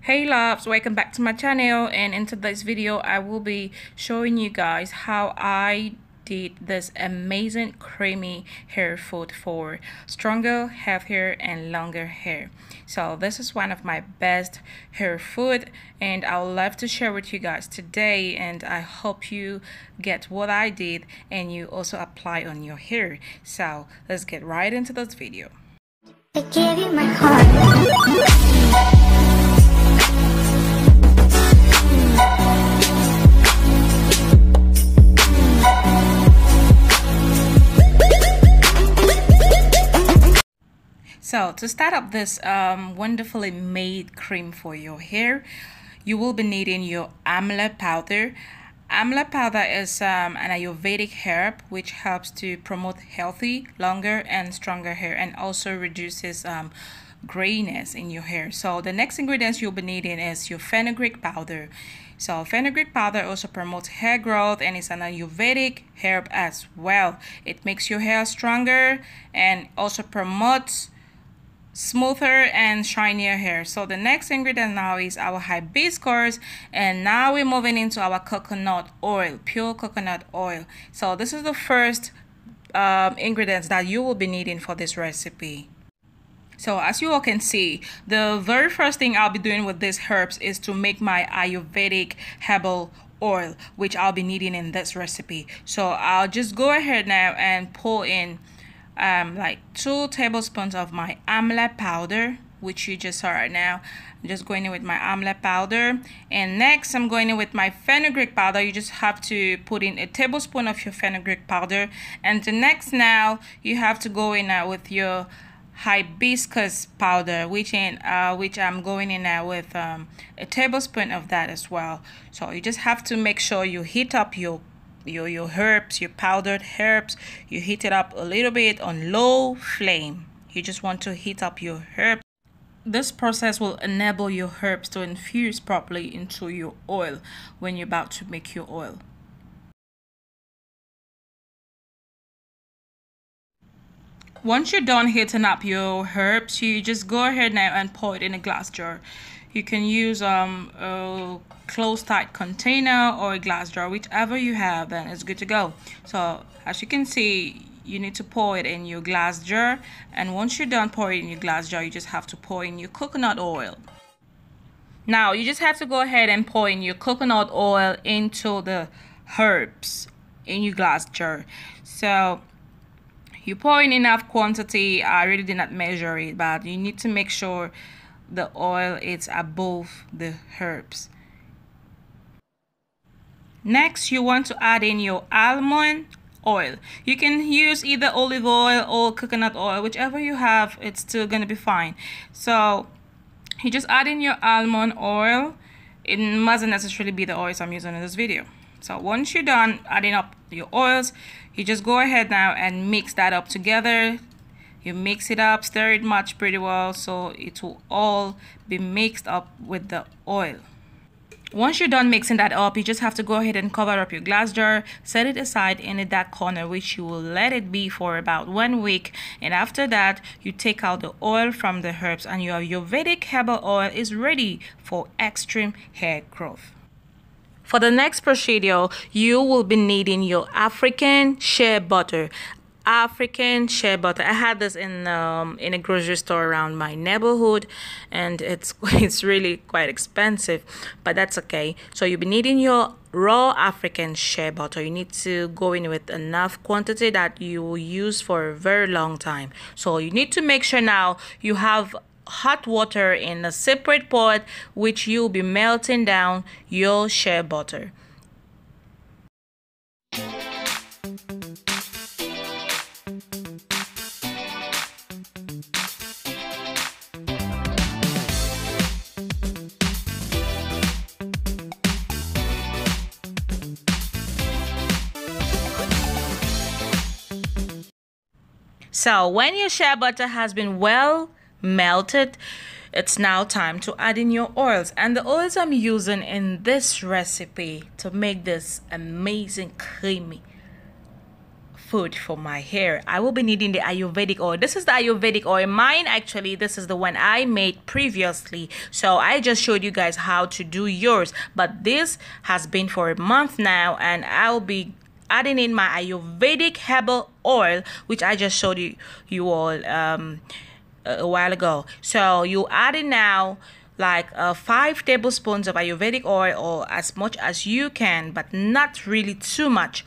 Hey loves, welcome back to my channel, and in today's video I will be showing you guys how I did this amazing creamy hair food for stronger, healthier and longer hair. So this is one of my best hair food and I would love to share with you guys today, and I hope you get what I did and you also apply on your hair. So let's get right into this video. I gave you my heart. So to start up this wonderfully made cream for your hair, you will be needing your Amla Powder. Amla Powder is an Ayurvedic herb which helps to promote healthy, longer and stronger hair, and also reduces grayness in your hair. So the next ingredients you'll be needing is your Fenugreek Powder. So Fenugreek Powder also promotes hair growth and is an Ayurvedic herb as well. It makes your hair stronger and also promotes smoother and shinier hair. So the next ingredient now is our hibiscus, and now we're moving into our coconut oil, pure coconut oil. So this is the first ingredients that you will be needing for this recipe. So as you all can see, the very first thing I'll be doing with these herbs is to make my Ayurvedic herbal oil, which I'll be needing in this recipe. So I'll just go ahead now and pour in like 2 tablespoons of my Amla powder, which you just saw right now. I'm just going in with my Amla powder, and next I'm going in with my Fenugreek powder. You just have to put in a tablespoon of your Fenugreek powder, and the next now you have to go in with your hibiscus powder, which I'm going in now with a tablespoon of that as well. So you just have to make sure you heat up your herbs, your powdered herbs. You heat it up a little bit on low flame. You just want to heat up your herbs. This process will enable your herbs to infuse properly into your oil when you're about to make your oil. Once you're done heating up your herbs, you just go ahead now and pour it in a glass jar. You can use a closed tight container or a glass jar, whichever you have, then it's good to go. So as you can see, you need to pour it in your glass jar, and once you're done pouring in your glass jar, you just have to pour in your coconut oil. Now you just have to go ahead and pour in your coconut oil into the herbs in your glass jar. So you pour in enough quantity. I really did not measure it, but you need to make sure the oil is above the herbs. Next, you want to add in your almond oil. You can use either olive oil or coconut oil, whichever you have, it's still gonna be fine. So you just add in your almond oil. It mustn't necessarily be the oils I'm using in this video. So once you're done adding up your oils, you just go ahead now and mix that up together. You mix it up, stir it much pretty well so it will all be mixed up with the oil. Once you're done mixing that up, you just have to go ahead and cover up your glass jar, set it aside in a dark corner, which you will let it be for about 1 week. And after that, you take out the oil from the herbs, and your Ayurvedic herbal oil is ready for extreme hair growth. For the next procedure, you will be needing your African shea butter. African shea butter. I had this in a grocery store around my neighborhood, and it's really quite expensive, but that's okay. So you'll be needing your raw African shea butter. You need to go in with enough quantity that you will use for a very long time. So you need to make sure now you have hot water in a separate pot, which you'll be melting down your shea butter. So when your shea butter has been well melted, it's now time to add in your oils. And the oils I'm using in this recipe to make this amazing creamy food for my hair. I will be needing the Ayurvedic oil. This is the Ayurvedic oil. Mine, actually, this is the one I made previously. So I just showed you guys how to do yours. But this has been for a month now, and I'll be adding in my Ayurvedic herbal oil, which I just showed you all a while ago. So you add it now, like 5 tablespoons of Ayurvedic oil, or as much as you can, but not really too much.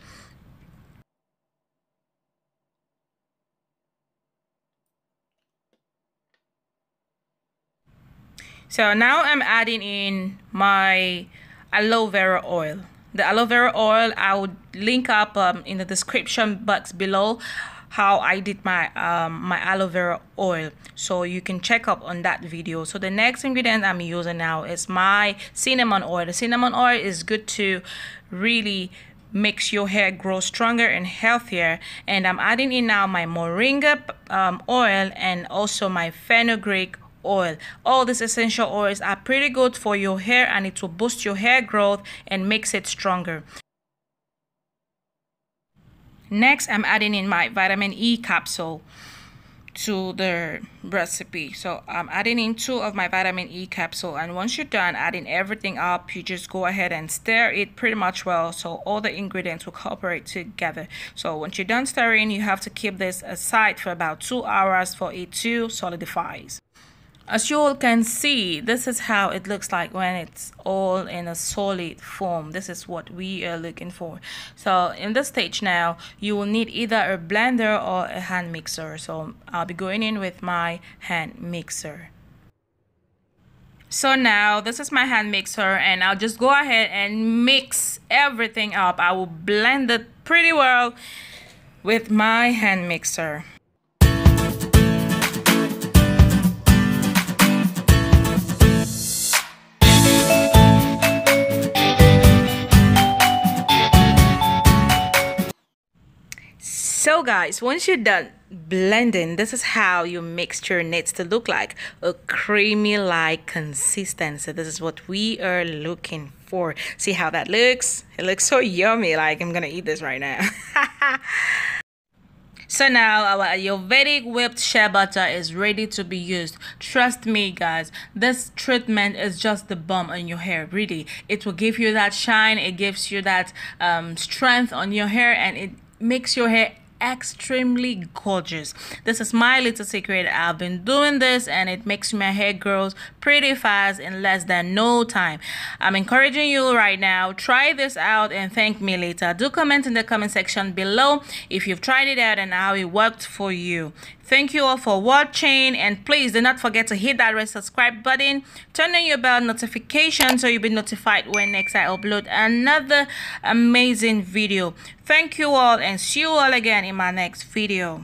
So now I'm adding in my aloe vera oil. The aloe vera oil, I would link up in the description box below how I did my my aloe vera oil, so you can check up on that video. So the next ingredient I'm using now is my cinnamon oil. The cinnamon oil is good to really makes your hair grow stronger and healthier. And I'm adding in now my moringa oil and also my fenugreek oil. All these essential oils are pretty good for your hair, and it will boost your hair growth and makes it stronger. Next, I'm adding in my vitamin E capsule to the recipe. So I'm adding in 2 of my vitamin E capsule, and once you're done adding everything up, you just go ahead and stir it pretty much well so all the ingredients will cooperate together. So once you're done stirring, you have to keep this aside for about 2 hours for it to solidify. As you all can see, this is how it looks like when it's all in a solid form. This is what we are looking for. So in this stage now, you will need either a blender or a hand mixer. So I'll be going in with my hand mixer. So now this is my hand mixer, and I'll just go ahead and mix everything up. I will blend it pretty well with my hand mixer. So guys, once you're done blending, this is how your mixture needs to look like, a creamy like consistency. This is what we are looking for. See how that looks? It looks so yummy, like I'm gonna eat this right now. So now our Ayurvedic whipped shea butter is ready to be used. Trust me guys, this treatment is just the bomb on your hair. Really, it will give you that shine, it gives you that strength on your hair, and it makes your hair extremely gorgeous. This is my little secret. I've been doing this, and it makes my hair grow pretty fast in less than no time. I'm encouraging you right now, try this out and thank me later. Do comment in the comment section below if you've tried it out and how it worked for you. Thank you all for watching, and please do not forget to hit that red subscribe button, turn on your bell notification so you'll be notified when next I upload another amazing video. Thank you all, and see you all again in my next video.